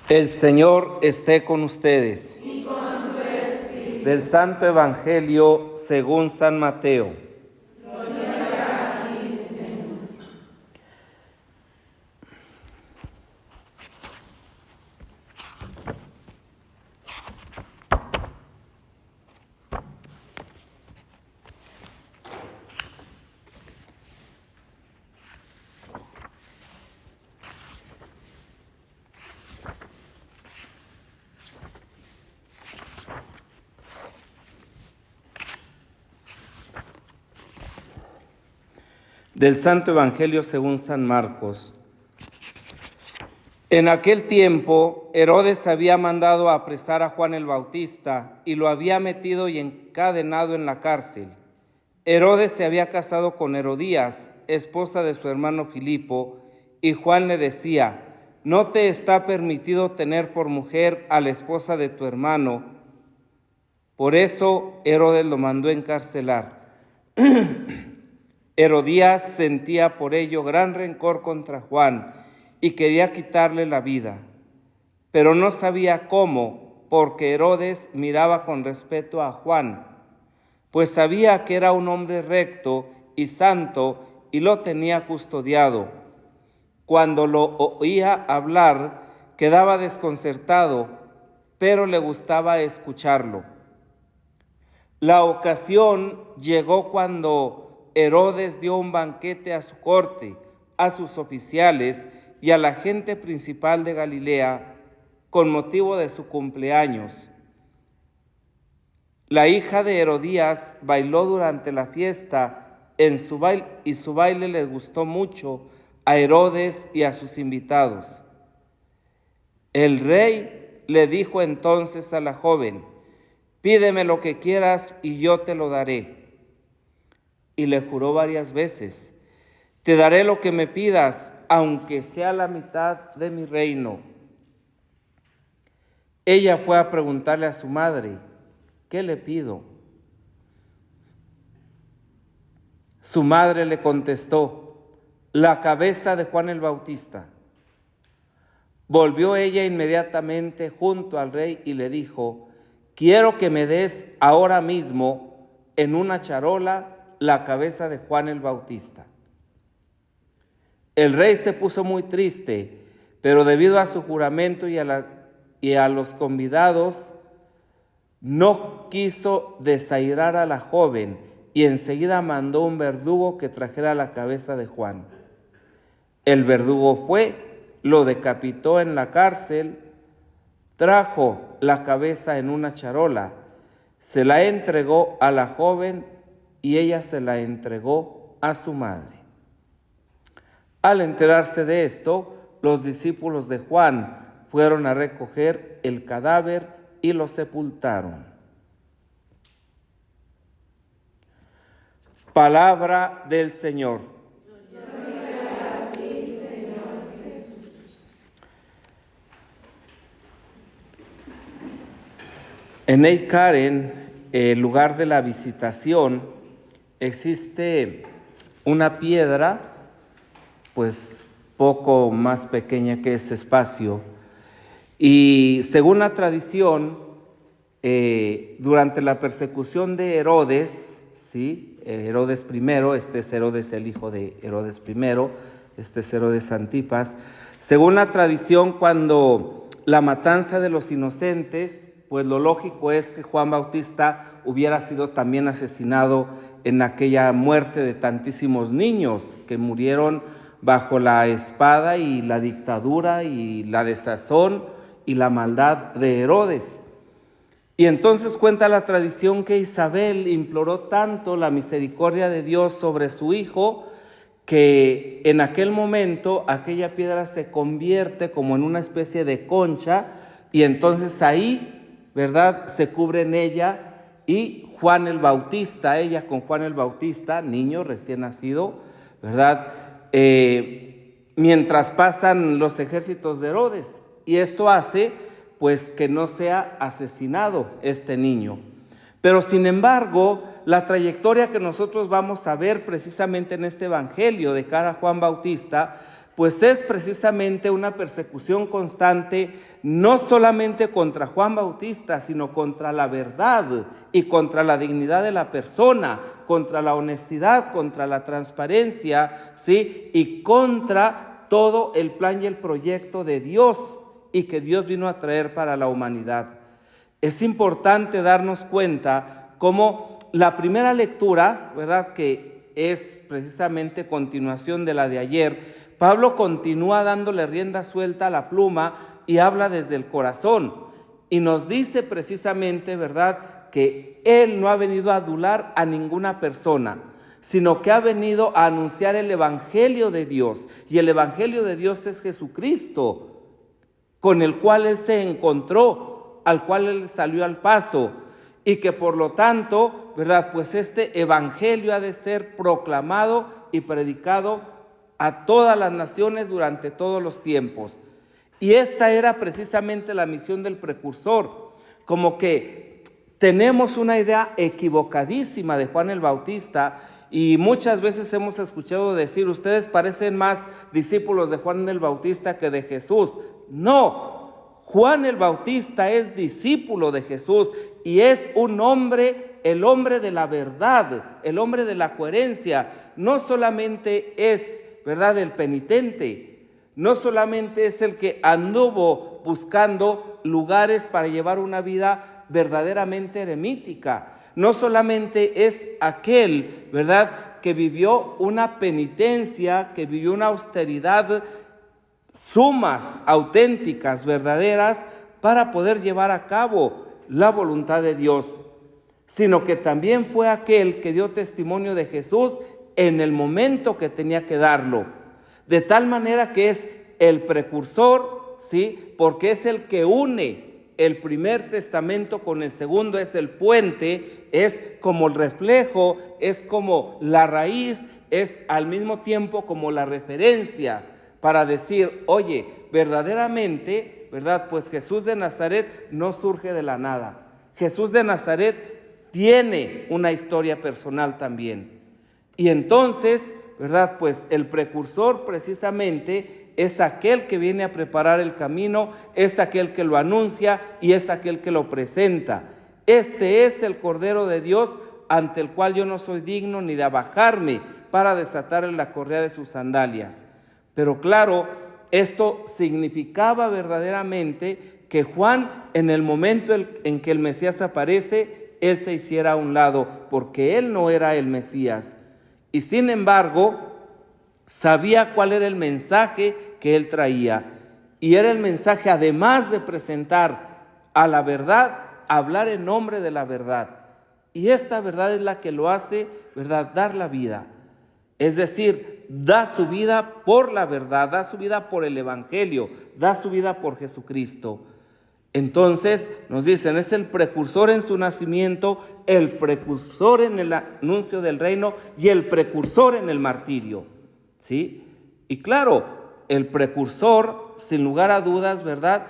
El Señor esté con ustedes. Y con tu espíritu. Del Santo Evangelio según San Mateo. Gloria a ti, Señor. Del Santo Evangelio según San Marcos. En aquel tiempo, Herodes había mandado apresar a Juan el Bautista y lo había metido y encadenado en la cárcel. Herodes se había casado con Herodías, esposa de su hermano Filipo, y Juan le decía: no te está permitido tener por mujer a la esposa de tu hermano. Por eso Herodes lo mandó encarcelar. Herodías sentía por ello gran rencor contra Juan y quería quitarle la vida, pero no sabía cómo, porque Herodes miraba con respeto a Juan, pues sabía que era un hombre recto y santo y lo tenía custodiado. Cuando lo oía hablar, quedaba desconcertado, pero le gustaba escucharlo. La ocasión llegó cuando Herodes dio un banquete a su corte, a sus oficiales y a la gente principal de Galilea con motivo de su cumpleaños. La hija de Herodías bailó durante la fiesta y su baile les gustó mucho a Herodes y a sus invitados. El rey le dijo entonces a la joven: pídeme lo que quieras y yo te lo daré. Y le juró varias veces: te daré lo que me pidas, aunque sea la mitad de mi reino. Ella fue a preguntarle a su madre: ¿qué le pido? Su madre le contestó: la cabeza de Juan el Bautista. Volvió ella inmediatamente junto al rey y le dijo: quiero que me des ahora mismo en una charola la cabeza de Juan el Bautista. El rey se puso muy triste, pero debido a su juramento y a los convidados, no quiso desairar a la joven y enseguida mandó un verdugo que trajera la cabeza de Juan. El verdugo fue, lo decapitó en la cárcel, trajo la cabeza en una charola, se la entregó a la joven y ella se la entregó a su madre. Al enterarse de esto, los discípulos de Juan fueron a recoger el cadáver y lo sepultaron. Palabra del Señor. Gloria a ti, Señor Jesús. En Eikaren, el lugar de la visitación, existe una piedra, pues poco más pequeña que ese espacio, y según la tradición, durante la persecución de Herodes, ¿sí? Herodes I, este es Herodes el hijo de Herodes I, este es Herodes Antipas. Según la tradición, cuando la matanza de los inocentes, pues lo lógico es que Juan Bautista hubiera sido también asesinado en aquella muerte de tantísimos niños que murieron bajo la espada y la dictadura y la desazón y la maldad de Herodes. Y entonces cuenta la tradición que Isabel imploró tanto la misericordia de Dios sobre su hijo, que en aquel momento aquella piedra se convierte como en una especie de concha, y entonces ahí, ¿verdad?, se cubre en ella, y Juan el Bautista, ella con Juan el Bautista, niño recién nacido, ¿verdad?, mientras pasan los ejércitos de Herodes, y esto hace pues que no sea asesinado este niño. Pero sin embargo, la trayectoria que nosotros vamos a ver precisamente en este evangelio de cara a Juan Bautista, pues es precisamente una persecución constante, no solamente contra Juan Bautista, sino contra la verdad y contra la dignidad de la persona, contra la honestidad, contra la transparencia, ¿sí? Y contra todo el plan y el proyecto de Dios y que Dios vino a traer para la humanidad. Es importante darnos cuenta cómo la primera lectura, ¿verdad?, que es precisamente continuación de la de ayer, Pablo continúa dándole rienda suelta a la pluma y habla desde el corazón y nos dice precisamente, ¿verdad?, que él no ha venido a adular a ninguna persona, sino que ha venido a anunciar el evangelio de Dios, y el evangelio de Dios es Jesucristo, con el cual él se encontró, al cual él salió al paso, y que por lo tanto, ¿verdad?, pues este evangelio ha de ser proclamado y predicado a todas las naciones durante todos los tiempos. Y esta era precisamente la misión del precursor. Como que tenemos una idea equivocadísima de Juan el Bautista, y muchas veces hemos escuchado decir, ustedes parecen más discípulos de Juan el Bautista que de Jesús. No, Juan el Bautista es discípulo de Jesús y es un hombre, el hombre de la verdad, el hombre de la coherencia. No solamente es, ¿verdad?, el penitente, no solamente es el que anduvo buscando lugares para llevar una vida verdaderamente eremítica, no solamente es aquel, ¿verdad?, que vivió una penitencia, que vivió una austeridad, sumas auténticas, verdaderas, para poder llevar a cabo la voluntad de Dios, sino que también fue aquel que dio testimonio de Jesús en el momento que tenía que darlo, de tal manera que es el precursor, ¿sí?, porque es el que une el primer testamento con el segundo, es el puente, es como el reflejo, es como la raíz, es al mismo tiempo como la referencia para decir, oye, verdaderamente, ¿verdad?, pues Jesús de Nazaret no surge de la nada. Jesús de Nazaret tiene una historia personal también. Y entonces, ¿verdad?, pues el precursor precisamente es aquel que viene a preparar el camino, es aquel que lo anuncia y es aquel que lo presenta. Este es el Cordero de Dios ante el cual yo no soy digno ni de abajarme para desatarle la correa de sus sandalias. Pero claro, esto significaba verdaderamente que Juan, en el momento en que el Mesías aparece, él se hiciera a un lado, porque él no era el Mesías. Y sin embargo, sabía cuál era el mensaje que él traía. Y era el mensaje, además de presentar a la verdad, hablar en nombre de la verdad. Y esta verdad es la que lo hace, ¿verdad?, dar la vida. Es decir, da su vida por la verdad, da su vida por el evangelio, da su vida por Jesucristo. Entonces nos dicen, es el precursor en su nacimiento, el precursor en el anuncio del reino y el precursor en el martirio, ¿sí? Y claro, el precursor, sin lugar a dudas, ¿verdad?,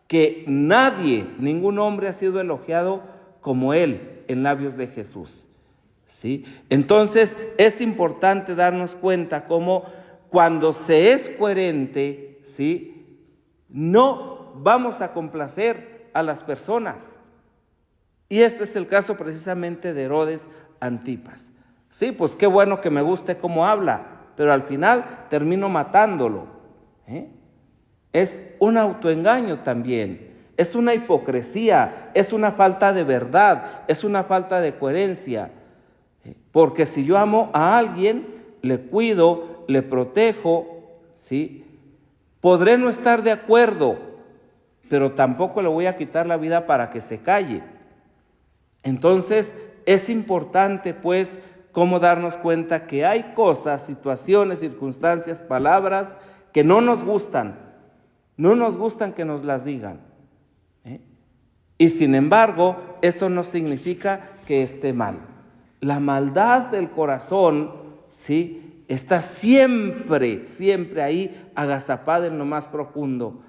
que nadie, ningún hombre ha sido elogiado como él en labios de Jesús, ¿sí? Entonces es importante darnos cuenta cómo cuando se es coherente, ¿sí?, no vamos a complacer a las personas, Y este es el caso precisamente de Herodes Antipas. Sí, pues qué bueno que me guste cómo habla, pero al final termino matándolo. Es un autoengaño también, es una hipocresía, es una falta de verdad, es una falta de coherencia. Porque si yo amo a alguien, le cuido, le protejo, ¿sí? Podré no estar de acuerdo, pero tampoco le voy a quitar la vida para que se calle. Entonces, es importante, pues, cómo darnos cuenta que hay cosas, situaciones, circunstancias, palabras que no nos gustan que nos las digan. Y sin embargo, eso no significa que esté mal. La maldad del corazón, ¿sí?, está siempre, siempre ahí agazapada en lo más profundo,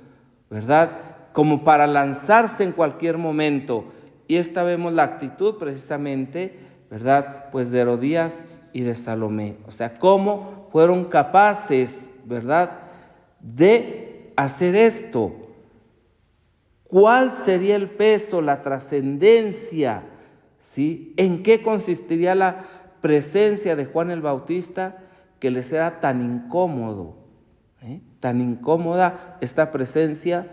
¿verdad? Como para lanzarse en cualquier momento. Y esta vemos la actitud precisamente, ¿verdad?, pues de Herodías y de Salomé. O sea, cómo fueron capaces, ¿verdad?, de hacer esto. ¿Cuál sería el peso, la trascendencia, ¿sí? ¿En qué consistiría la presencia de Juan el Bautista que les era tan incómodo? Tan incómoda esta presencia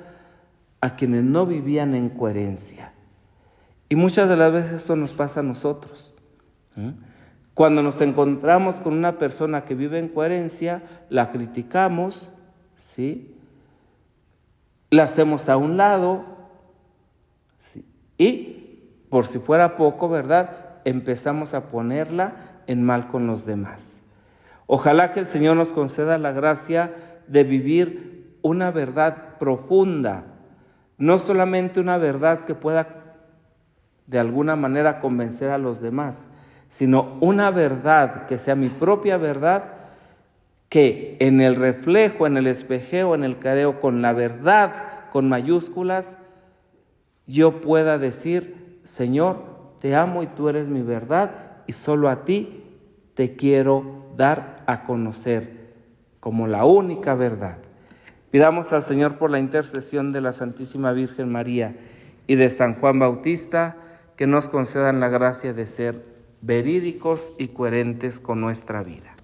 a quienes no vivían en coherencia. Y muchas de las veces eso nos pasa a nosotros. Cuando nos encontramos con una persona que vive en coherencia, la criticamos, ¿sí?, la hacemos a un lado, ¿sí?, y por si fuera poco, ¿verdad?, empezamos a ponerla en mal con los demás. Ojalá que el Señor nos conceda la gracia de vivir una verdad profunda, no solamente una verdad que pueda de alguna manera convencer a los demás, sino una verdad que sea mi propia verdad, que en el reflejo, en el espejeo, en el careo, con la verdad, con mayúsculas, yo pueda decir: Señor, te amo y tú eres mi verdad, y solo a ti te quiero dar a conocer como la única verdad. Pidamos al Señor por la intercesión de la Santísima Virgen María y de San Juan Bautista, que nos concedan la gracia de ser verídicos y coherentes con nuestra vida.